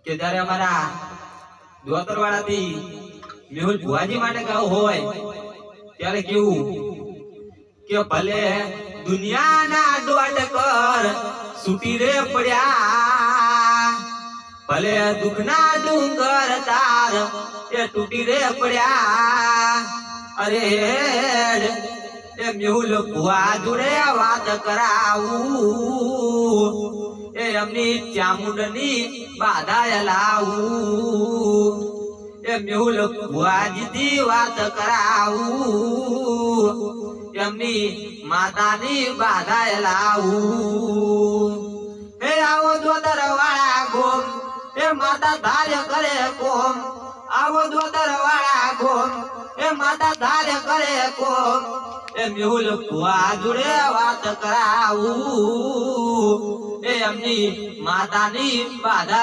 કે જ્યારે અમારા દોતરવાડાથી મેહુલ ભુવાજી માટે ગાવ હોય ત્યારે કેવું કે ભલે દુનિયાના દોડ કર સુટી રે પડ્યા, ભલે દુખના ડુંગર તાર એ તૂટી રે પડ્યા, અરે એ મેહુલ ભુવા જોડે વાત કરાવું, એ એમની ચામુંડની બાધા લાવું, એ મેહુલ ભુવાજીથી વાત કરાવું, એમની માતાની બાધા લાવું. હે આવો દોતરવાળા ગોમ, એ માતા ધાર્ય કરે કોમ, આવો દોતરવાળા ગોમ, એ માતા ધાર્ય કરે કોમ, એ મેહુલ ભુવા જોડે વાત કરાવું, એ એમની માતાની બાધા